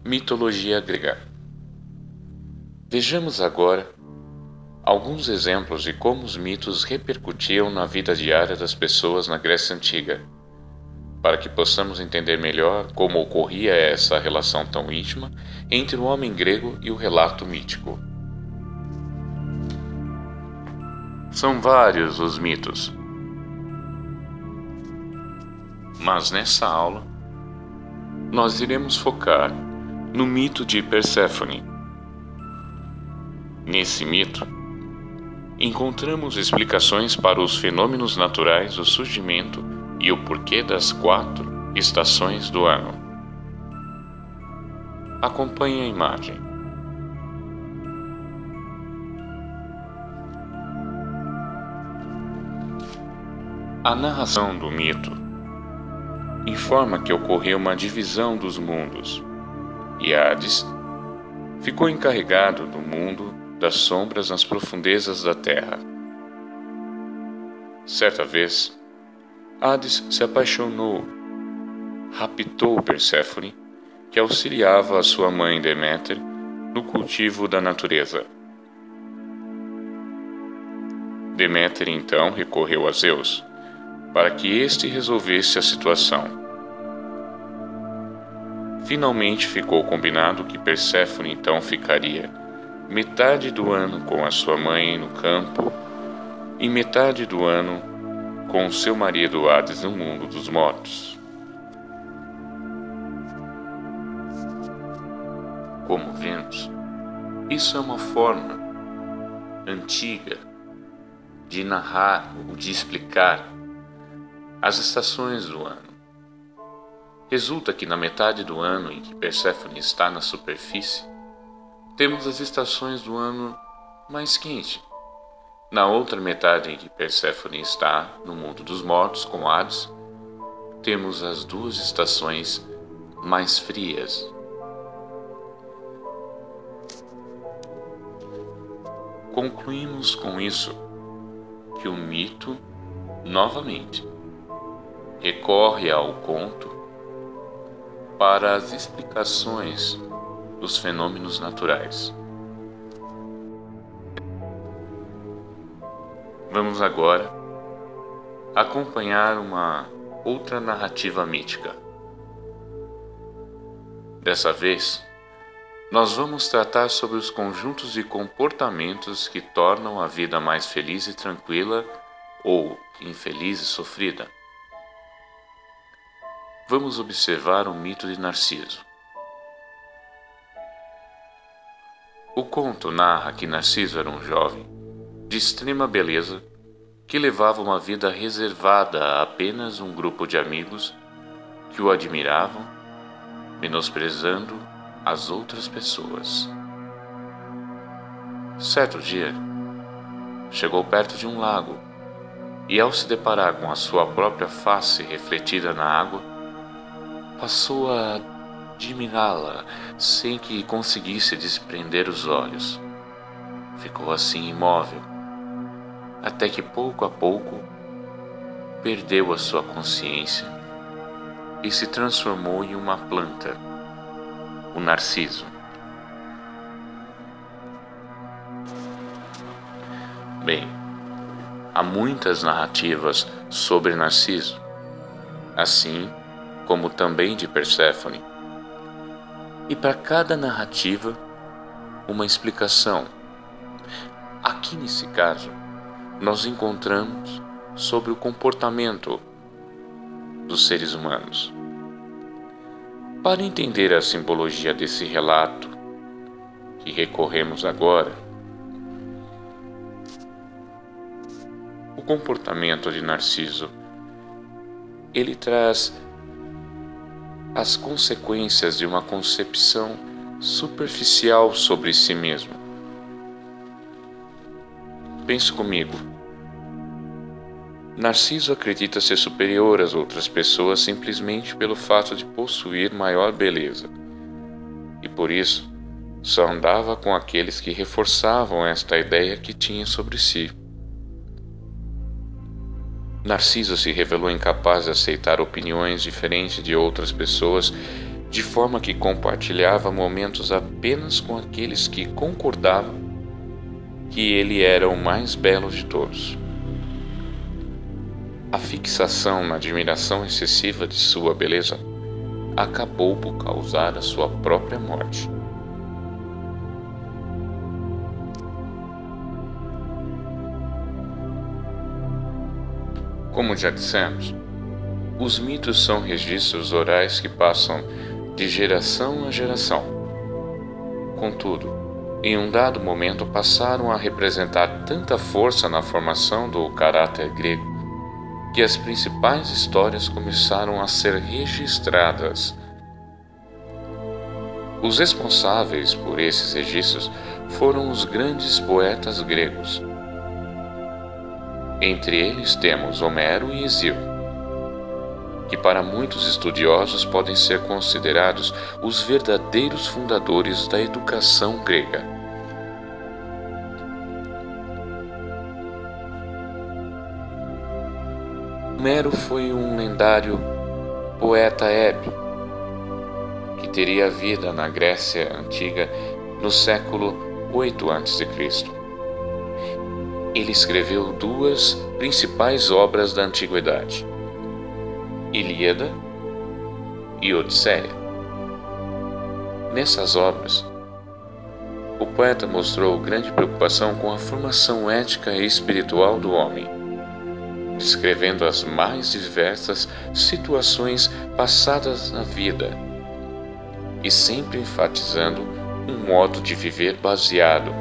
Mitologia grega. Vejamos agora alguns exemplos de como os mitos repercutiam na vida diária das pessoas na Grécia Antiga, para que possamos entender melhor como ocorria essa relação tão íntima entre o homem grego e o relato mítico. São vários os mitos, mas nessa aula nós iremos focar no mito de Perséfone. Nesse mito, encontramos explicações para os fenômenos naturais do surgimento e o porquê das 4 estações do ano. Acompanhe a imagem. A narração do mito informa que ocorreu uma divisão dos mundos, e Hades ficou encarregado do mundo das sombras nas profundezas da terra. Certa vez, Hades se apaixonou, raptou Perséfone, que auxiliava a sua mãe Deméter no cultivo da natureza. Deméter então recorreu a Zeus, para que este resolvesse a situação. Finalmente ficou combinado que Perséfone então ficaria metade do ano com a sua mãe no campo e metade do ano com o seu marido Hades no mundo dos mortos. Como vemos, isso é uma forma antiga de narrar ou de explicar as estações do ano. Resulta que na metade do ano em que Perséfone está na superfície, temos as estações do ano mais quente. Na outra metade em que Perséfone está no mundo dos mortos com Hades, temos as 2 estações mais frias. Concluímos com isso que o mito, novamente, recorre ao conto para as explicações dos fenômenos naturais. Vamos agora acompanhar uma outra narrativa mítica. Dessa vez, nós vamos tratar sobre os conjuntos de comportamentos que tornam a vida mais feliz e tranquila ou infeliz e sofrida. Vamos observar o mito de Narciso. O conto narra que Narciso era um jovem de extrema beleza que levava uma vida reservada a apenas um grupo de amigos que o admiravam, menosprezando as outras pessoas. Certo dia, chegou perto de um lago e, ao se deparar com a sua própria face refletida na água, passou a admirá-la sem que conseguisse desprender os olhos. Ficou assim imóvel, até que pouco a pouco perdeu a sua consciência e se transformou em uma planta, o Narciso. Bem, há muitas narrativas sobre Narciso, assim como também de Perséfone. E para cada narrativa, uma explicação. Aqui nesse caso, nós encontramos sobre o comportamento dos seres humanos. Para entender a simbologia desse relato que recorremos agora, o comportamento de Narciso, ele traz as consequências de uma concepção superficial sobre si mesmo. Pense comigo. Narciso acredita ser superior às outras pessoas simplesmente pelo fato de possuir maior beleza, e por isso só andava com aqueles que reforçavam esta ideia que tinha sobre si. Narciso se revelou incapaz de aceitar opiniões diferentes de outras pessoas de forma que compartilhava momentos apenas com aqueles que concordavam que ele era o mais belo de todos. A fixação na admiração excessiva de sua beleza acabou por causar a sua própria morte. Como já dissemos, os mitos são registros orais que passam de geração a geração. Contudo, em um dado momento passaram a representar tanta força na formação do caráter grego que as principais histórias começaram a ser registradas. Os responsáveis por esses registros foram os grandes poetas gregos. Entre eles temos Homero e Hesíodo, que para muitos estudiosos podem ser considerados os verdadeiros fundadores da educação grega. Homero foi um lendário poeta ébrio, que teria vida na Grécia Antiga no século 8 a.C. Ele escreveu duas principais obras da antiguidade, Ilíada e Odisseia. Nessas obras, o poeta mostrou grande preocupação com a formação ética e espiritual do homem, descrevendo as mais diversas situações passadas na vida e sempre enfatizando um modo de viver baseado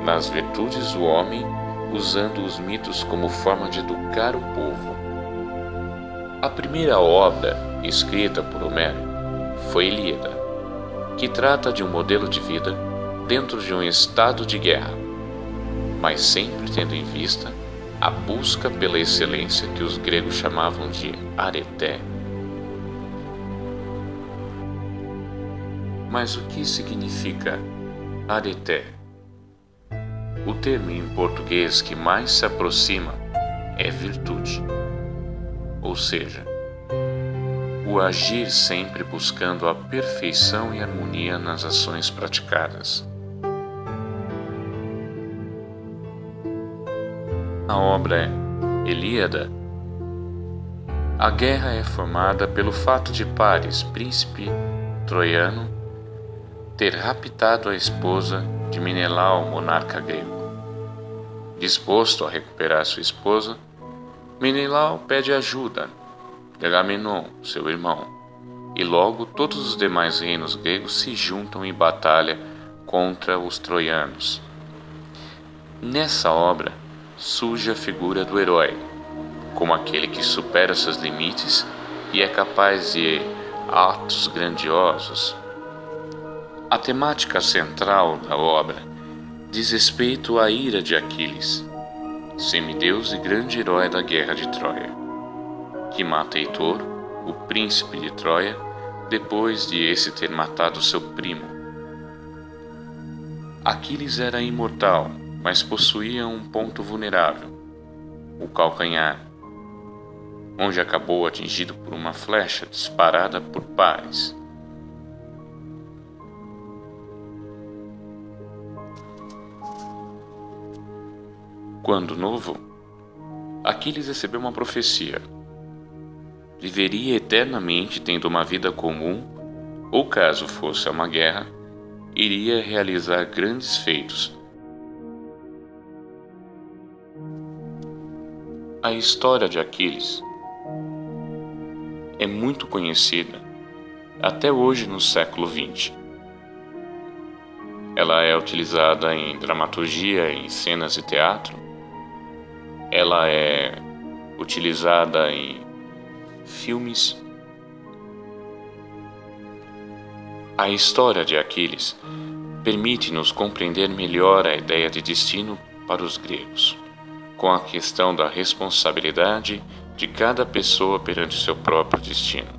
nas virtudes do homem, usando os mitos como forma de educar o povo. A primeira obra escrita por Homero foi Ilíada, que trata de um modelo de vida dentro de um estado de guerra, mas sempre tendo em vista a busca pela excelência que os gregos chamavam de areté. Mas o que significa areté? O termo em português que mais se aproxima é virtude, ou seja, o agir sempre buscando a perfeição e harmonia nas ações praticadas. Na obra Ilíada, a guerra é formada pelo fato de Paris, príncipe troiano, ter raptado a esposa de Menelau, monarca grego. Disposto a recuperar sua esposa, Menelau pede ajuda de Agamenon, seu irmão, e logo todos os demais reinos gregos se juntam em batalha contra os troianos. Nessa obra, surge a figura do herói, como aquele que supera seus limites e é capaz de atos grandiosos. A temática central da obra diz respeito à ira de Aquiles, semideus e grande herói da guerra de Troia, que mata Heitor, o príncipe de Troia, depois de esse ter matado seu primo. Aquiles era imortal, mas possuía um ponto vulnerável, o calcanhar, onde acabou atingido por uma flecha disparada por Paris. Quando novo, Aquiles recebeu uma profecia. Viveria eternamente tendo uma vida comum, ou caso fosse a uma guerra, iria realizar grandes feitos. A história de Aquiles é muito conhecida até hoje no século XX. Ela é utilizada em dramaturgia, em cenas de teatro. Ela é utilizada em filmes. A história de Aquiles permite-nos compreender melhor a ideia de destino para os gregos, com a questão da responsabilidade de cada pessoa perante seu próprio destino.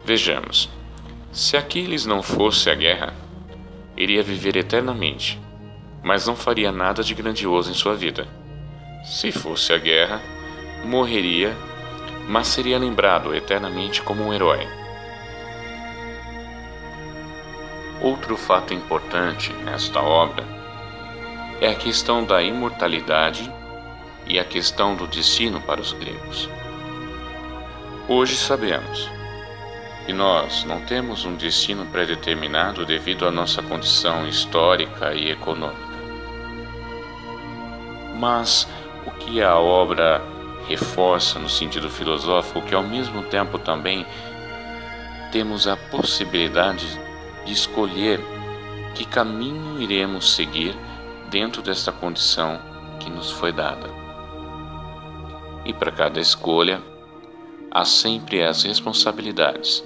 Vejamos, se Aquiles não fosse a guerra, iria viver eternamente, mas não faria nada de grandioso em sua vida. Se fosse a guerra, morreria mas seria lembrado eternamente como um herói. Outro fato importante nesta obra é a questão da imortalidade e a questão do destino para os gregos. Hoje sabemos que nós não temos um destino predeterminado devido à nossa condição histórica e econômica. Mas o que a obra reforça no sentido filosófico, que ao mesmo tempo também temos a possibilidade de escolher que caminho iremos seguir dentro desta condição que nos foi dada. E para cada escolha, há sempre as responsabilidades